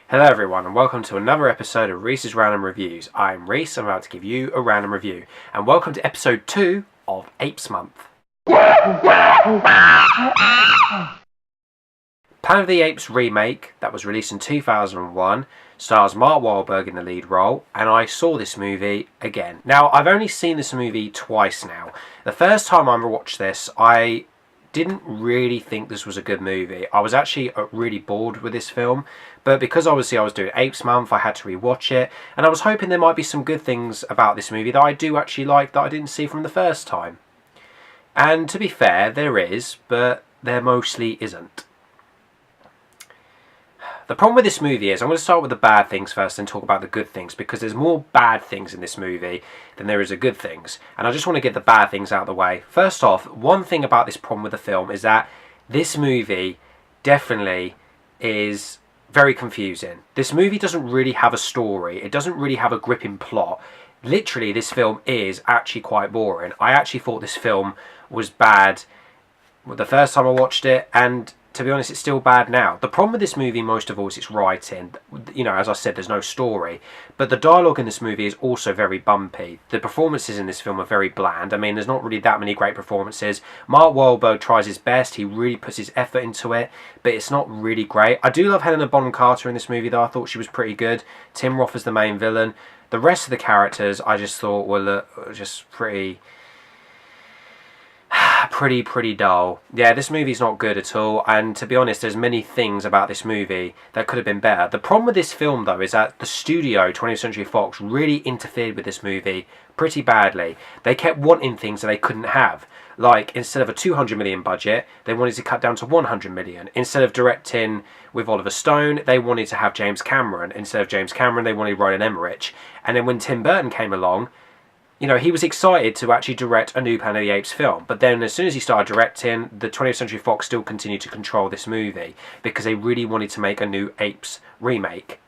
Hello everyone and welcome to another episode of Reese's Random Reviews. I'm Reese, I'm about to give you a random review. And welcome to episode 2 of Apes Month. Planet of the Apes remake that was released in 2001 stars Mark Wahlberg in the lead role, and I saw this movie again. Now, I've only seen this movie twice now. The first time I watched this, I didn't really think this was a good movie. I was actually really bored with this film, but because obviously I was doing Apes Month, I had to rewatch it, and I was hoping there might be some good things about this movie that I do actually like that I didn't see from the first time. And to be fair, there is, but there mostly isn't. The problem with this movie is, I'm going to start with the bad things first and talk about the good things, because there's more bad things in this movie than there is good things. And I just want to get the bad things out of the way. First off, one thing about this problem with the film is that this movie definitely is very confusing. This movie doesn't really have a story. It doesn't really have a gripping plot. Literally, this film is actually quite boring. I actually thought this film was bad the first time I watched it, and to be honest, it's still bad now. The problem with this movie, most of all, is its writing. You know, as I said, there's no story. But the dialogue in this movie is also very bumpy. The performances in this film are very bland. I mean, there's not really that many great performances. Mark Wahlberg tries his best. He really puts his effort into it. But it's not really great. I do love Helena Bonham Carter in this movie, though. I thought she was pretty good. Tim Roth is the main villain. The rest of the characters, I just thought were just pretty dull. Yeah, this movie's not good at all, and to be honest, there's many things about this movie that could have been better. The problem with this film, though, is that the studio, 20th Century Fox, really interfered with this movie pretty badly. They kept wanting things that they couldn't have. Like, instead of a 200 million budget, they wanted to cut down to 100 million. Instead of directing with Oliver Stone, they wanted to have James Cameron. Instead of James Cameron, they wanted Roland Emmerich. And then when Tim Burton came along, you know, he was excited to actually direct a new Planet of the Apes film. But then as soon as he started directing, the 20th Century Fox still continued to control this movie because they really wanted to make a new Apes remake.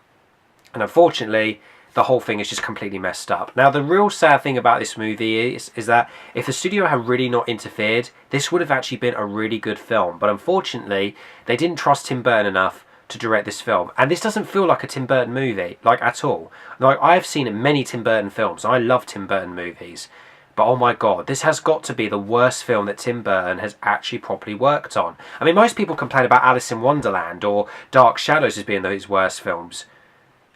And unfortunately, the whole thing is just completely messed up. Now, the real sad thing about this movie is that if the studio had really not interfered, this would have actually been a really good film. But unfortunately, they didn't trust Tim Burton enough to direct this film, and this doesn't feel like a Tim Burton movie, like, at all. Like, I've seen many Tim Burton films, and I love Tim Burton movies, but oh my god, this has got to be the worst film that Tim Burton has actually properly worked on. I mean, most people complain about Alice in Wonderland or Dark Shadows as being his worst films.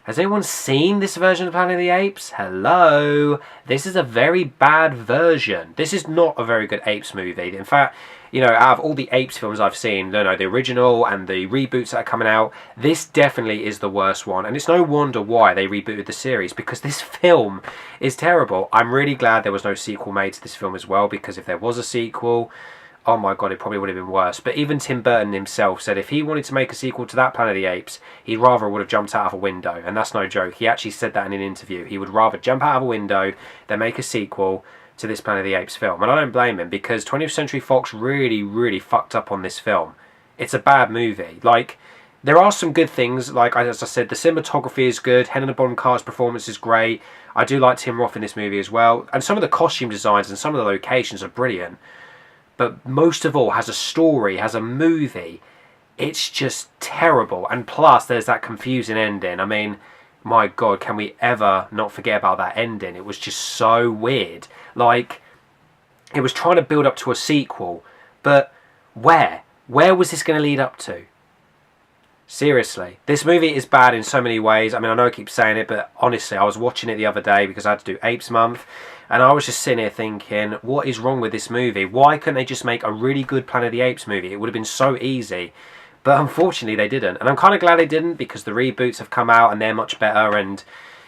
Has anyone seen this version of Planet of the Apes? Hello? This is a very bad version. This is not a very good Apes movie. In fact, you know, out of all the Apes films I've seen, you know, the original and the reboots that are coming out, this definitely is the worst one. And it's no wonder why they rebooted the series, because this film is terrible. I'm really glad there was no sequel made to this film as well, because if there was a sequel, oh my god, it probably would have been worse. But even Tim Burton himself said if he wanted to make a sequel to that Planet of the Apes, he'd rather would have jumped out of a window. And that's no joke. He actually said that in an interview. He would rather jump out of a window than make a sequel to this Planet of the Apes film. And I don't blame him, because 20th Century Fox really fucked up on this film. It's a bad movie. Like, there are some good things. Like, as I said, the cinematography is good. Helena Bonham Carter's performance is great. I do like Tim Roth in this movie as well. And some of the costume designs and some of the locations are brilliant. But most of all, has a story, has a movie. It's just terrible. And plus, there's that confusing ending. I mean, my god, can we ever not forget about that ending? It was just so weird. Like, it was trying to build up to a sequel. But where? Where was this going to lead up to? Seriously. This movie is bad in so many ways. I mean, I know I keep saying it, but honestly, I was watching it the other day because I had to do Apes Month. And I was just sitting here thinking, what is wrong with this movie? Why couldn't they just make a really good Planet of the Apes movie? It would have been so easy. But unfortunately, they didn't. And I'm kind of glad they didn't, because the reboots have come out and they're much better. And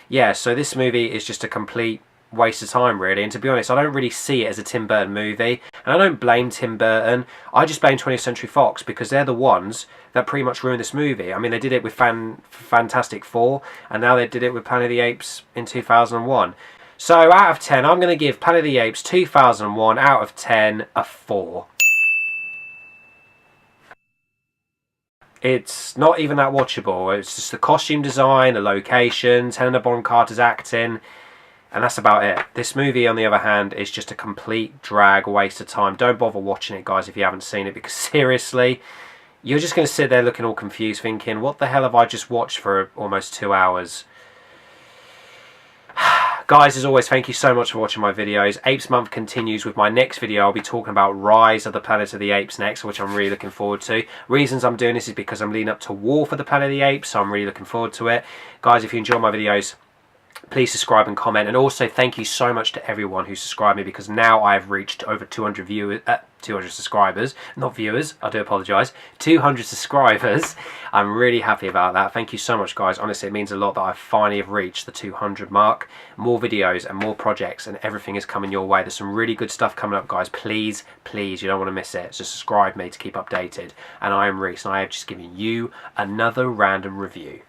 yeah, so this movie is just a complete waste of time, really. And to be honest, I don't really see it as a Tim Burton movie. And I don't blame Tim Burton. I just blame 20th Century Fox, because they're the ones that pretty much ruined this movie. I mean, they did it with Fantastic Four, and now they did it with Planet of the Apes in 2001. So, out of 10, I'm going to give Planet of the Apes 2001 out of 10 a 4. It's not even that watchable. It's just the costume design, the locations, Helena Bonham Carter's acting, and that's about it. This movie, on the other hand, is just a complete drag, waste of time. Don't bother watching it, guys, if you haven't seen it, because seriously, you're just going to sit there looking all confused thinking, what the hell have I just watched for almost 2 hours? Guys, as always, thank you so much for watching my videos. Apes Month continues with my next video. I'll be talking about Rise of the Planet of the Apes next, which I'm really looking forward to. Reasons I'm doing this is because I'm leading up to War for the Planet of the Apes, so I'm really looking forward to it. Guys, if you enjoy my videos, please subscribe and comment, and also thank you so much to everyone who subscribed me, because now I've reached over 200 viewers, 200 subscribers, not viewers, I do apologise, 200 subscribers. I'm really happy about that. Thank you so much, guys. Honestly, it means a lot that I finally have reached the 200 mark. More videos and more projects and everything is coming your way. There's some really good stuff coming up, guys. Please, please, you don't want to miss it. So subscribe me to keep updated. And I am Reese, and I have just given you another random review.